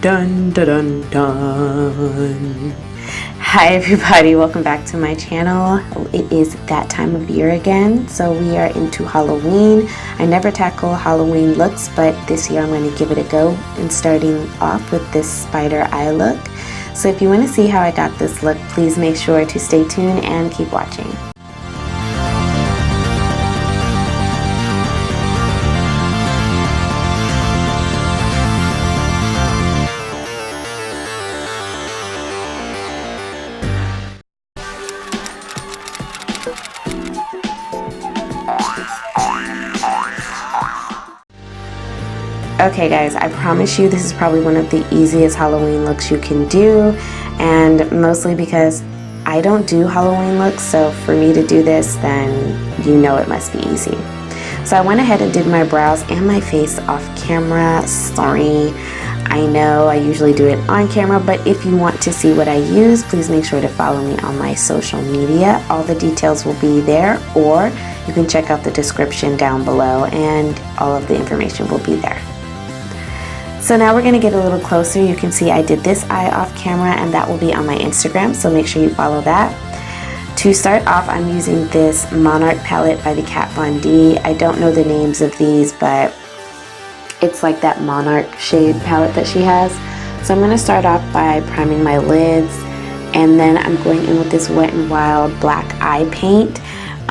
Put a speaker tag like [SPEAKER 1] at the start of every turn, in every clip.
[SPEAKER 1] Dun dun dun dun. Hi everybody, welcome back to my channel. It is that time of year again, so we are into Halloween. I never tackle Halloween looks, but this year I'm going to give it a go and starting off with this spider eye look. So if you want to see how I got this look, please make sure to stay tuned and keep watching. Okay guys, I promise you this is probably one of the easiest Halloween looks you can do, and mostly because I don't do Halloween looks, so for me to do this, then you know it must be easy. So I went ahead and did my brows and my face off camera. Sorry, I know I usually do it on camera, but if you want to see what I use, please make sure to follow me on my social media. All the details will be there, or you can check out the description down below and all of the information will be there. So now we're going to get a little closer. You can see I did this eye off camera and that will be on my Instagram, so make sure you follow that. To start off, I'm using this Monarch palette by the Kat Von D. I don't know the names of these, but it's like that Monarch shade palette that she has. So I'm going to start off by priming my lids, and then I'm going in with this Wet n Wild black eye paint.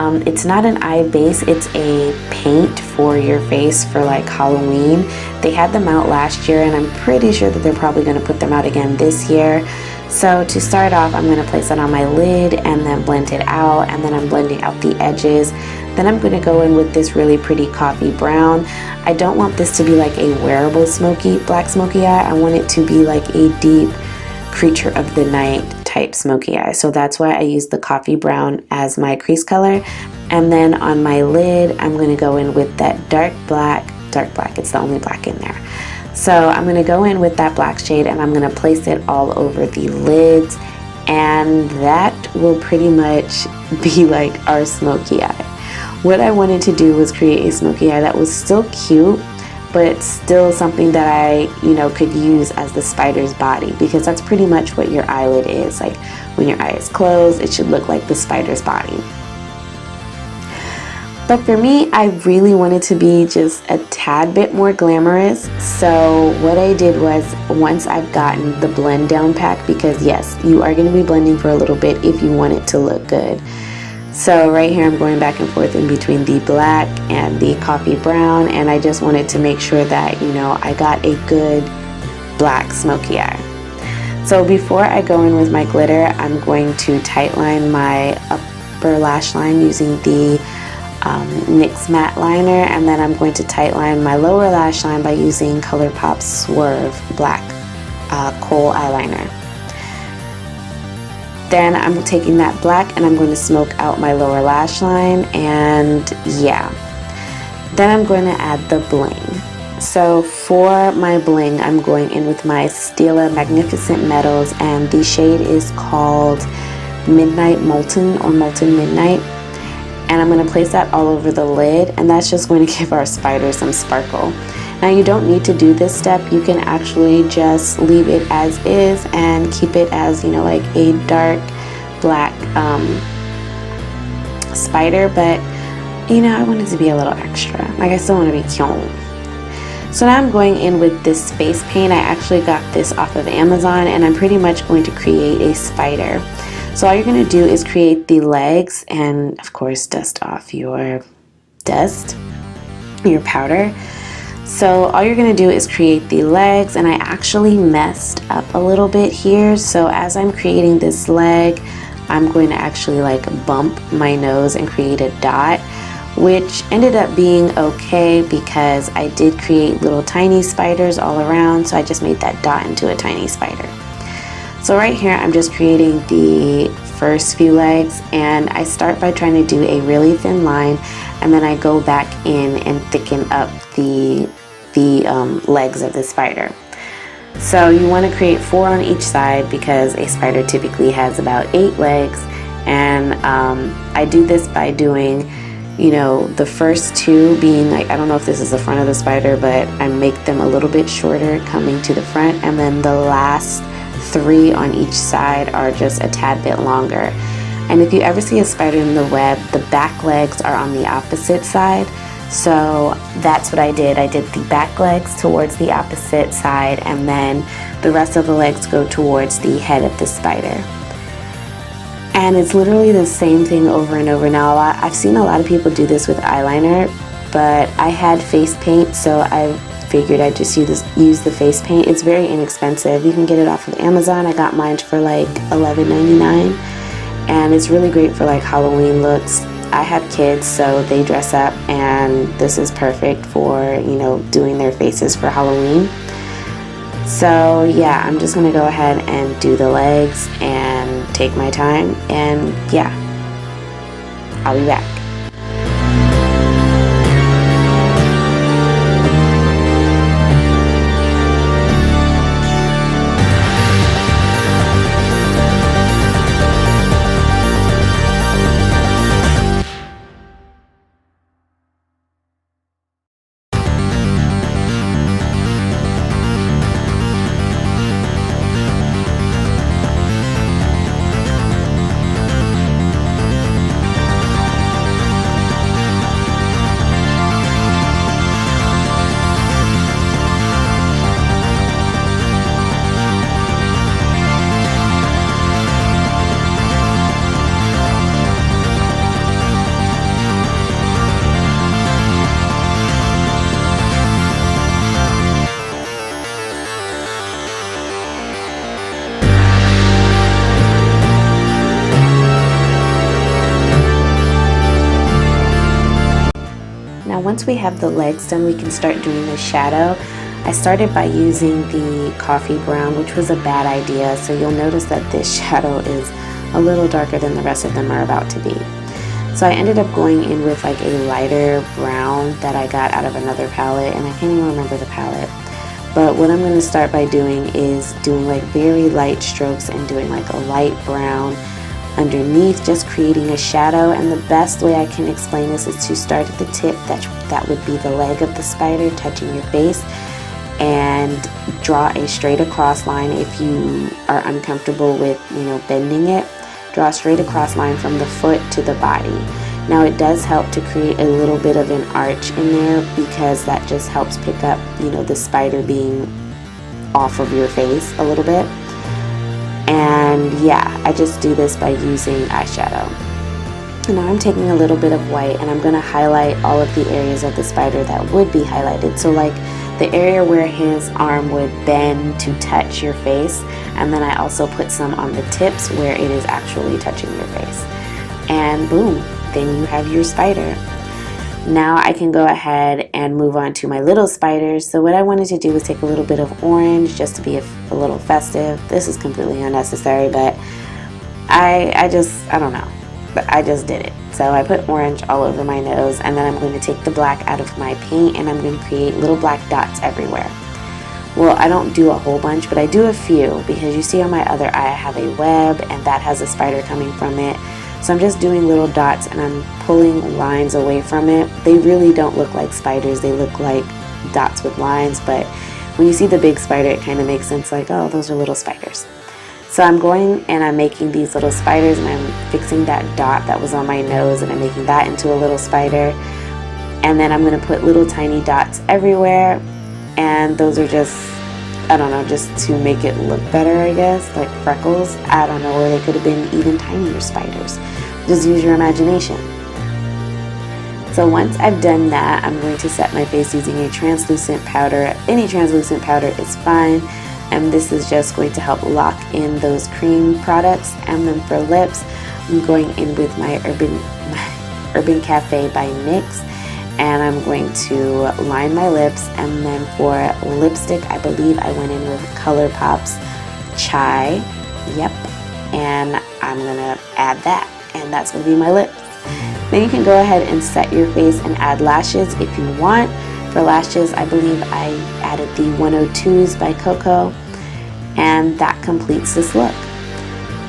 [SPEAKER 1] It's not an eye base, it's a paint for your face for like Halloween. They had them out last year and I'm pretty sure that they're probably going to put them out again this year. So to start off, I'm going to place it on my lid and then blend it out, and then I'm blending out the edges. Then I'm going to go in with this really pretty coffee brown. I don't want this to be like a wearable black smoky eye. I want it to be like a deep creature of the night type smoky eye, so that's why I use the coffee brown as my crease color. And then on my lid, I'm going to go in with that dark black, it's the only black in there. So I'm going to go in with that black shade and I'm going to place it all over the lids, and that will pretty much be like our smoky eye. What I wanted to do was create a smoky eye that was still cute, but still something that I, could use as the spider's body, because that's pretty much what your eyelid is. Like when your eye is closed, it should look like the spider's body. But for me, I really wanted to be just a tad bit more glamorous. So what I did was, once I've gotten the blend down pack, because yes, you are going to be blending for a little bit if you want it to look good. So right here I'm going back and forth in between the black and the coffee brown, and I just wanted to make sure that, I got a good black smoky eye. So before I go in with my glitter, I'm going to tightline my upper lash line using the NYX matte liner, and then I'm going to tightline my lower lash line by using ColourPop's Swerve black kohl eyeliner. Then I'm taking that black and I'm going to smoke out my lower lash line, and yeah. Then I'm going to add the bling. So for my bling, I'm going in with my Stila Magnificent Metals, and the shade is called Midnight Molten, or Molten Midnight. And I'm going to place that all over the lid, and that's just going to give our spider some sparkle. Now you don't need to do this step. You can actually just leave it as is and keep it as, like a dark black spider, but I want it to be a little extra. Like, I still want to be cute. So now I'm going in with this face paint. I actually got this off of Amazon, and I'm pretty much going to create a spider. So all you're going to do is create the legs, and of course dust off your powder. So all you're going to do is create the legs, and I actually messed up a little bit here. So as I'm creating this leg, I'm going to actually like bump my nose and create a dot, which ended up being okay because I did create little tiny spiders all around, so I just made that dot into a tiny spider. So right here I'm just creating the first few legs, and I start by trying to do a really thin line, and then I go back in and thicken up the legs of the spider. So you want to create 4 on each side, because a spider typically has about 8 legs, and I do this by doing you know, the first two being like, I don't know if this is the front of the spider, but I make them a little bit shorter coming to the front, and then the last three on each side are just a tad bit longer. And if you ever see a spider in the web, the back legs are on the opposite side. So that's what I did. I did the back legs towards the opposite side, and then the rest of the legs go towards the head of the spider. And it's literally the same thing over and over. Now, I've seen a lot of people do this with eyeliner, but I had face paint, so I figured I'd just use the face paint. It's very inexpensive. You can get it off of Amazon. I got mine for like $11.99, and it's really great for like Halloween looks. I have kids, so they dress up, and this is perfect for, you know, doing their faces for Halloween. So yeah, I'm just gonna go ahead and do the legs and take my time, and yeah, I'll be back. Once we have the legs done, we can start doing the shadow. I started by using the coffee brown, which was a bad idea, so you'll notice that this shadow is a little darker than the rest of them are about to be. So I ended up going in with like a lighter brown that I got out of another palette, and I can't even remember the palette. But what I'm going to start by doing is doing like very light strokes and doing like a light brown underneath, just creating a shadow. And the best way I can explain this is to start at the tip, that would be the leg of the spider touching your face, and draw a straight across line. If you are uncomfortable with, you know, bending it, draw a straight across line from the foot to the body. Now it does help to create a little bit of an arch in there, because that just helps pick up, you know, the spider being off of your face a little bit. And yeah, I just do this by using eyeshadow. And now I'm taking a little bit of white, and I'm going to highlight all of the areas of the spider that would be highlighted. So like the area where his arm would bend to touch your face, and then I also put some on the tips where it is actually touching your face. And boom, then you have your spider. Now I can go ahead and move on to my little spiders. So what I wanted to do was take a little bit of orange just to be a little festive. This is completely unnecessary, but I don't know, but I just did it. So I put orange all over my nose, and then I'm going to take the black out of my paint, and I'm going to create little black dots everywhere. Well, I don't do a whole bunch, but I do a few, because you see on my other eye I have a web, and that has a spider coming from it. So I'm just doing little dots, and I'm pulling lines away from it. They really don't look like spiders, they look like dots with lines, but when you see the big spider, it kind of makes sense, like, oh, those are little spiders. So I'm going and I'm making these little spiders, and I'm fixing that dot that was on my nose, and I'm making that into a little spider. And then I'm going to put little tiny dots everywhere, and those are just, I don't know, just to make it look better, I guess, like freckles. I don't know, or they could have been even tinier spiders. Just use your imagination. So once I've done that, I'm going to set my face using a translucent powder. Any translucent powder is fine. And this is just going to help lock in those cream products. And then for lips, I'm going in with my Urban Cafe by NYX. And I'm going to line my lips. And then for lipstick, I believe I went in with ColourPop's Chai. Yep. And I'm going to add that. And that's going to be my lips. Then you can go ahead and set your face and add lashes if you want. For lashes, I believe I added the 102s by Coco. And that completes this look.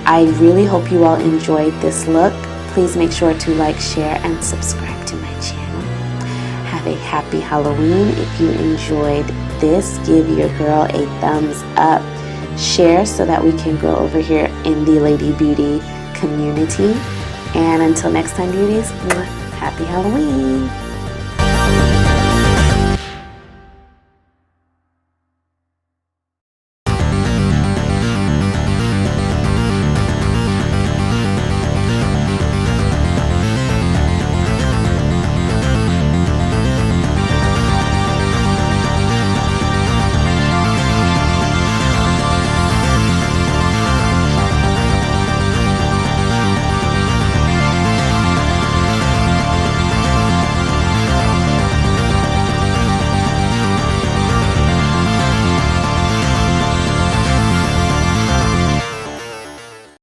[SPEAKER 1] I really hope you all enjoyed this look. Please make sure to like, share, and subscribe to my have a happy Halloween. If you enjoyed this, give your girl a thumbs up. Share so that we can grow over here in the Lady Beauty community. And until next time, beauties, happy Halloween.